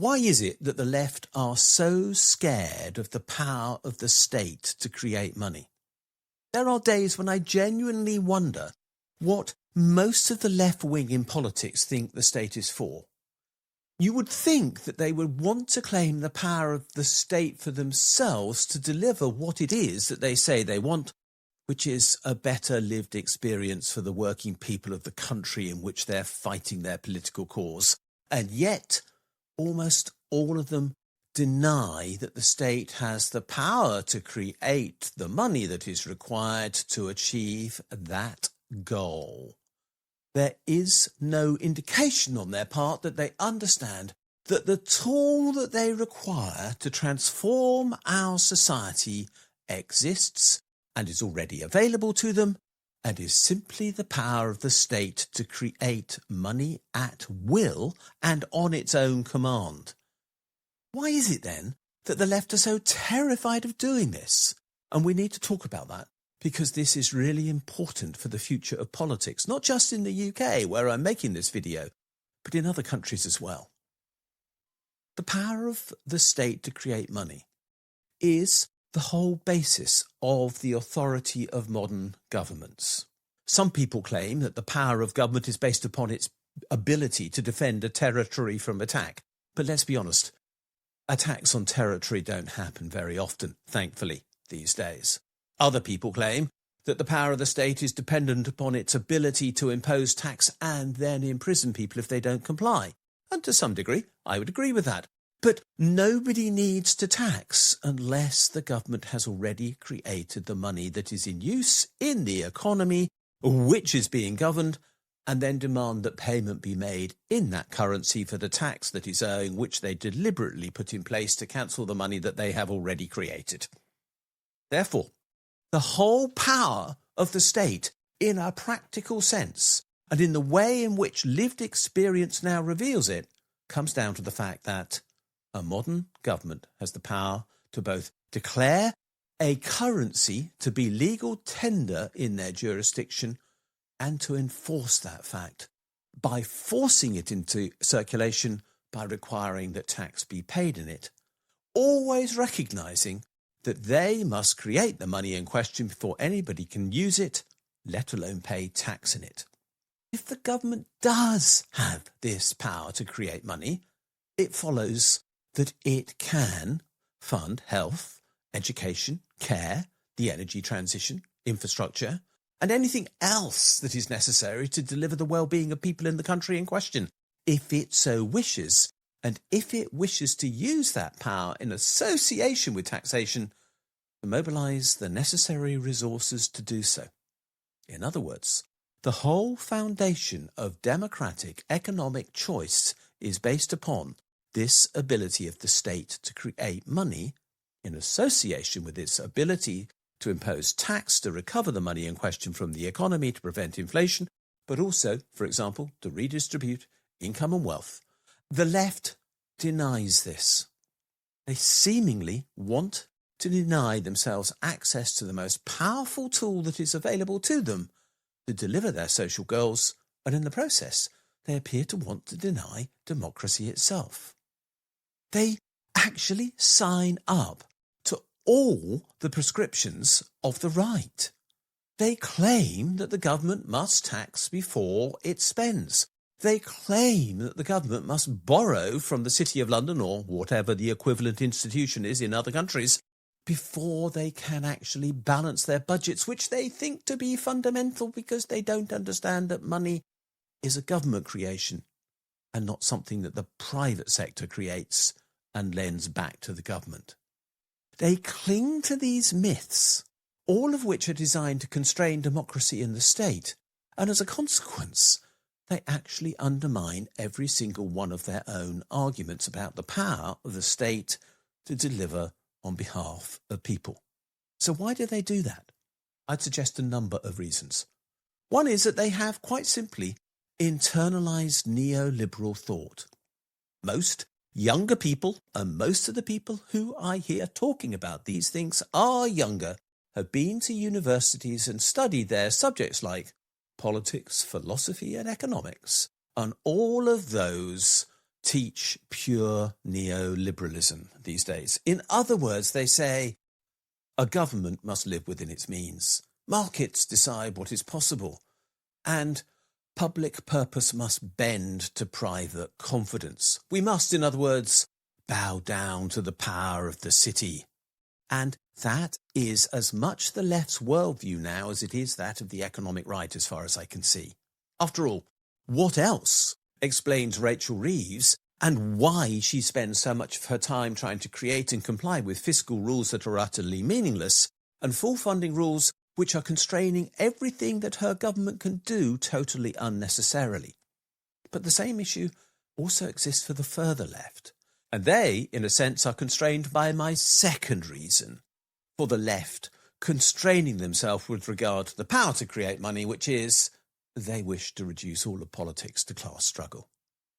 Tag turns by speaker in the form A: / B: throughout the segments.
A: Why is it that the left are so scared of the power of the state to create money? There are days when I genuinely wonder what most of the left wing in politics think the state is for. You would think that they would want to claim the power of the state for themselves to deliver what it is that they say they want, which is a better lived experience for the working people of the country in which they're fighting their political cause. And yet, almost all of them deny that the state has the power to create the money that is required to achieve that goal. There is no indication on their part that they understand that the tool that they require to transform our society exists and is already available to them, and is simply the power of the state to create money at will and on its own command. Why is it then that the left are so terrified of doing this? And we need to talk about that, because this is really important for the future of politics, not just in the UK, where I'm making this video, but in other countries as well. The power of the state to create money is the whole basis of the authority of modern governments. Some people claim that the power of government is based upon its ability to defend a territory from attack. But let's be honest, attacks on territory don't happen very often, thankfully, these days. Other people claim that the power of the state is dependent upon its ability to impose tax and then imprison people if they don't comply. And to some degree, I would agree with that. But nobody needs to tax unless the government has already created the money that is in use in the economy, which is being governed, and then demand that payment be made in that currency for the tax that is owing, which they deliberately put in place to cancel the money that they have already created. Therefore, the whole power of the state, in a practical sense, and in the way in which lived experience now reveals it, comes down to the fact that a modern government has the power to both declare a currency to be legal tender in their jurisdiction and to enforce that fact by forcing it into circulation by requiring that tax be paid in it, always recognising that they must create the money in question before anybody can use it, let alone pay tax in it. If the government does have this power to create money, it follows that it can fund health, education, care, the energy transition, infrastructure, and anything else that is necessary to deliver the well-being of people in the country in question, if it so wishes, and if it wishes to use that power in association with taxation to mobilise the necessary resources to do so. In other words, the whole foundation of democratic economic choice is based upon this ability of the state to create money in association with its ability to impose tax to recover the money in question from the economy to prevent inflation, but also, for example, to redistribute income and wealth. The left denies this. They seemingly want to deny themselves access to the most powerful tool that is available to them to deliver their social goals, and in the process, they appear to want to deny democracy itself. They actually sign up to all the prescriptions of the right. They claim that the government must tax before it spends. They claim that the government must borrow from the City of London or whatever the equivalent institution is in other countries before they can actually balance their budgets, which they think to be fundamental because they don't understand that money is a government creation and not something that the private sector creates and lends back to the government. They cling to these myths, all of which are designed to constrain democracy in the state, and as a consequence, they actually undermine every single one of their own arguments about the power of the state to deliver on behalf of people. So why do they do that? I'd suggest a number of reasons. One is that they have, quite simply, internalized neoliberal thought. Most younger people, and most of the people who I hear talking about these things are younger, have been to universities and studied their subjects like politics, philosophy and economics, and all of those teach pure neoliberalism these days. In other words, they say a government must live within its means. Markets decide what is possible. And public purpose must bend to private confidence. We must, in other words, bow down to the power of the city. And that is as much the left's worldview now as it is that of the economic right, as far as I can see. After all, what else explains Rachel Reeves and why she spends so much of her time trying to create and comply with fiscal rules that are utterly meaningless and full funding rules which are constraining everything that her government can do totally unnecessarily? But the same issue also exists for the further left. And they, in a sense, are constrained by my second reason for the left constraining themselves with regard to the power to create money, which is they wish to reduce all of politics to class struggle.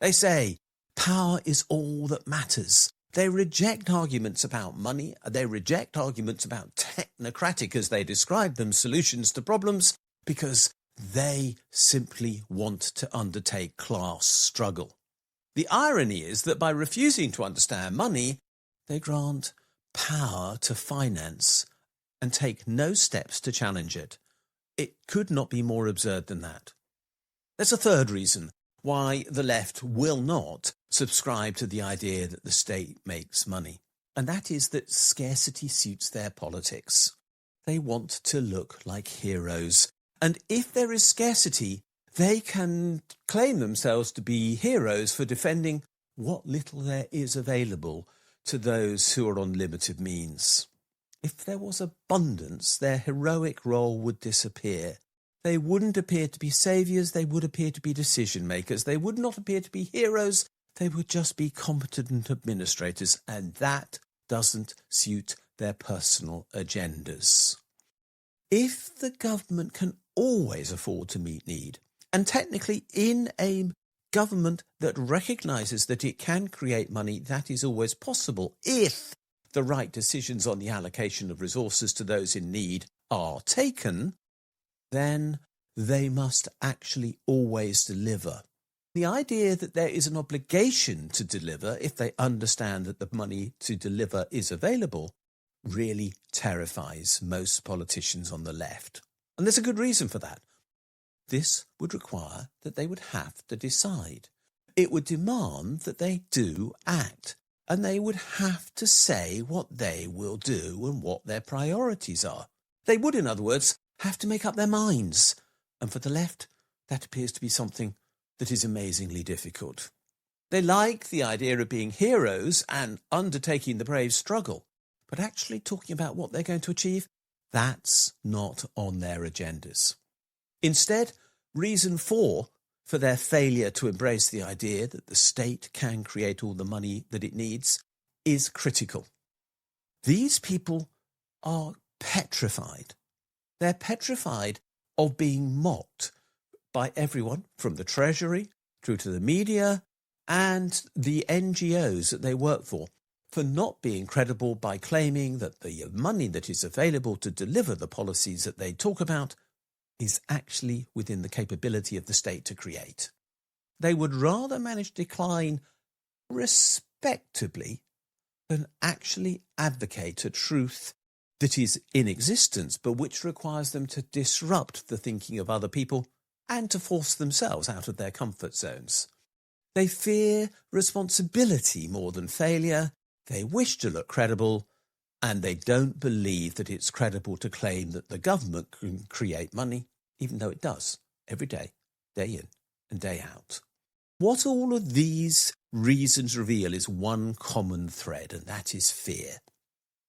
A: They say power is all that matters. They reject arguments about money. They reject arguments about technocratic, as they describe them, solutions to problems, because they simply want to undertake class struggle. The irony is that by refusing to understand money, they grant power to finance and take no steps to challenge it. It could not be more absurd than that. There's a third reason why the left will not subscribe to the idea that the state makes money, and that is that scarcity suits their politics. They want to look like heroes, and if there is scarcity, they can claim themselves to be heroes for defending what little there is available to those who are on limited means. If there was abundance, their heroic role would disappear. They wouldn't appear to be saviours, they would appear to be decision makers. They would not appear to be heroes, they would just be competent administrators, and that doesn't suit their personal agendas. If the government can always afford to meet need, and technically in a government that recognises that it can create money, that is always possible if the right decisions on the allocation of resources to those in need are taken, then they must actually always deliver. The idea that there is an obligation to deliver if they understand that the money to deliver is available really terrifies most politicians on the left. And there's a good reason for that. This would require that they would have to decide. It would demand that they do act, and they would have to say what they will do and what their priorities are. They would, in other words, have to make up their minds. And for the left, that appears to be something that is amazingly difficult. They like the idea of being heroes and undertaking the brave struggle, but actually talking about what they're going to achieve, that's not on their agendas. Instead, reason 4 for their failure to embrace the idea that the state can create all the money that it needs is critical. These people are petrified. They're petrified of being mocked by everyone from the Treasury through to the media and the NGOs that they work for not being credible by claiming that the money that is available to deliver the policies that they talk about is actually within the capability of the state to create. They would rather manage to decline respectably than actually advocate a truth that is in existence, but which requires them to disrupt the thinking of other people and to force themselves out of their comfort zones. They fear responsibility more than failure. They wish to look credible, and they don't believe that it's credible to claim that the government can create money, even though it does, every day, day in and day out. What all of these reasons reveal is one common thread, and that is fear.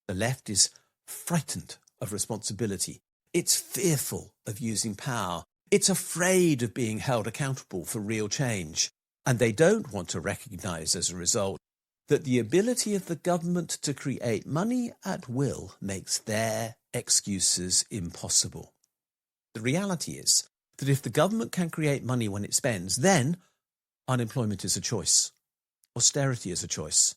A: The left is frightened of responsibility. It's fearful of using power. It's afraid of being held accountable for real change. And they don't want to recognise as a result that the ability of the government to create money at will makes their excuses impossible. The reality is that if the government can create money when it spends, then unemployment is a choice, austerity is a choice,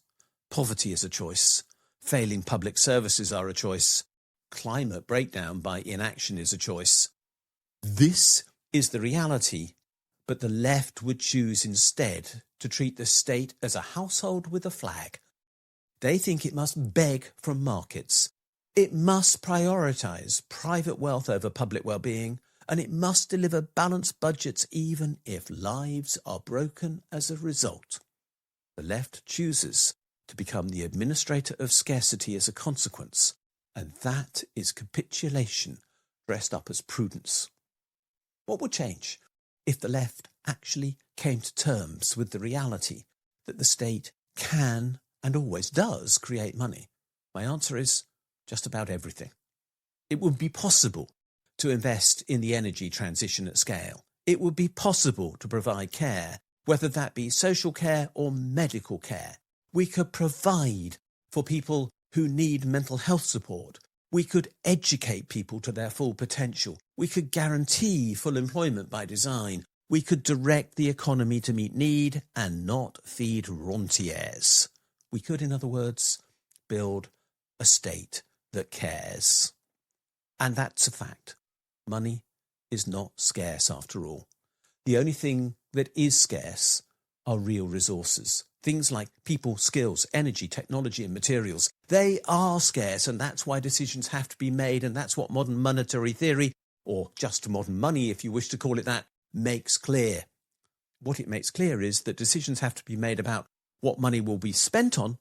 A: poverty is a choice, failing public services are a choice, climate breakdown by inaction is a choice. This is the reality, But the left would choose instead to treat the state as a household with a flag. They think it must beg from markets. It must prioritise private wealth over public well-being, and it must deliver balanced budgets even if lives are broken as a result. The left chooses to become the administrator of scarcity as a consequence, and that is capitulation dressed up as prudence. What would change if the left actually came to terms with the reality that the state can and always does create money? My answer is just about everything. It would be possible to invest in the energy transition at scale. It would be possible to provide care, whether that be social care or medical care. We could provide for people who need mental health support. We could educate people to their full potential. We could guarantee full employment by design. We could direct the economy to meet need and not feed rentiers. We could, in other words, build a state that cares. And that's a fact. Money is not scarce after all. The only thing that is scarce are real resources. Things like people, skills, energy, technology and materials. They are scarce, and that's why decisions have to be made, and that's what modern monetary theory, or just modern money if you wish to call it that, makes clear. What it makes clear is that decisions have to be made about what money will be spent on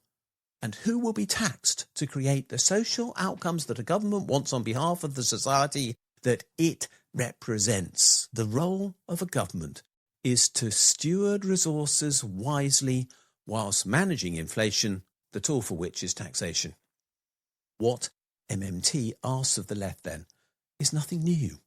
A: and who will be taxed to create the social outcomes that a government wants on behalf of the society that it represents. The role of a government is to steward resources wisely whilst managing inflation, the tool for which is taxation. What MMT asks of the left, then, is nothing new.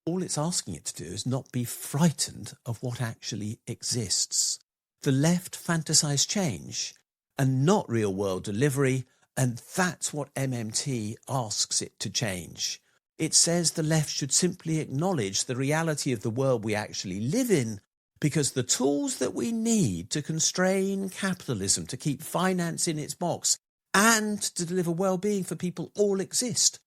A: All it's asking it to do is not be frightened of what actually exists. The left fantasise change and not real-world delivery, and that's what MMT asks it to change. It says the left should simply acknowledge the reality of the world we actually live in, because the tools that we need to constrain capitalism, to keep finance in its box, and to deliver well-being for people all exist,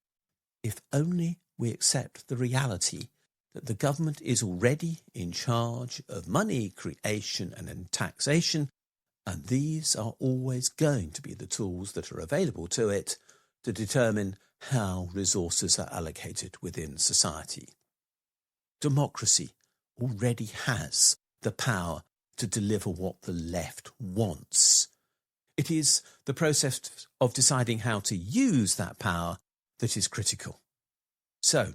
A: if only we accept the reality that the government is already in charge of money creation and taxation, and these are always going to be the tools that are available to it to determine how resources are allocated within society. Democracy already has the power to deliver what the left wants. It is the process of deciding how to use that power that is critical. So,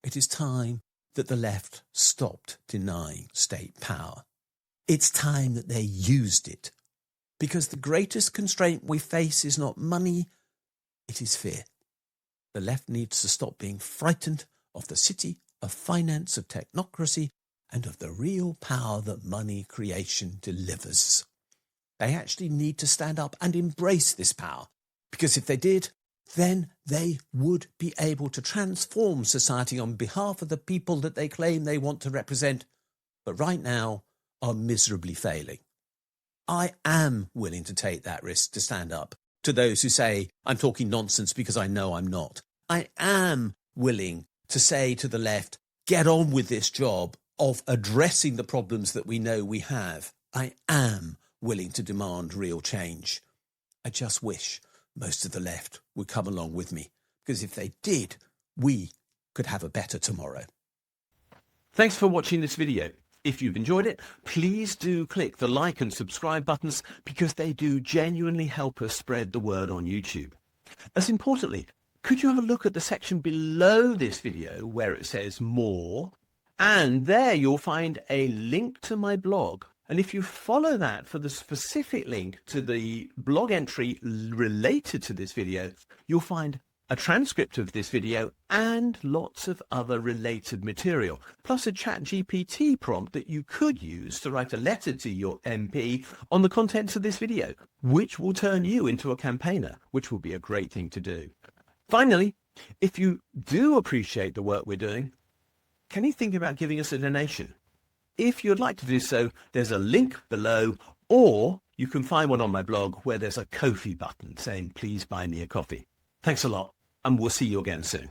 A: it is time that the left stopped denying state power. It's time that they used it, because the greatest constraint we face is not money, it is fear. The left needs to stop being frightened of the city, of finance, of technocracy, and of the real power that money creation delivers. They actually need to stand up and embrace this power, because if they did, then they would be able to transform society on behalf of the people that they claim they want to represent, but right now are miserably failing. I am willing to take that risk to stand up to those who say I'm talking nonsense because I know I'm not. I am willing to say to the left, get on with this job of addressing the problems that we know we have. I am willing to demand real change. I just wish most of the left would come along with me, because if they did, we could have a better tomorrow.
B: Thanks for watching this video. If you've enjoyed it, please do click the like and subscribe buttons, because they do genuinely help us spread the word on YouTube. As importantly, could you have a look at the section below this video where it says more, and there you'll find a link to my blog. And if you follow that for the specific link to the blog entry related to this video, you'll find a transcript of this video and lots of other related material, plus a ChatGPT prompt that you could use to write a letter to your MP on the contents of this video, which will turn you into a campaigner, which will be a great thing to do. Finally, if you do appreciate the work we're doing, can you think about giving us a donation? If you'd like to do so, there's a link below, or you can find one on my blog where there's a Ko-fi button saying, please buy me a coffee. Thanks a lot, and we'll see you again soon.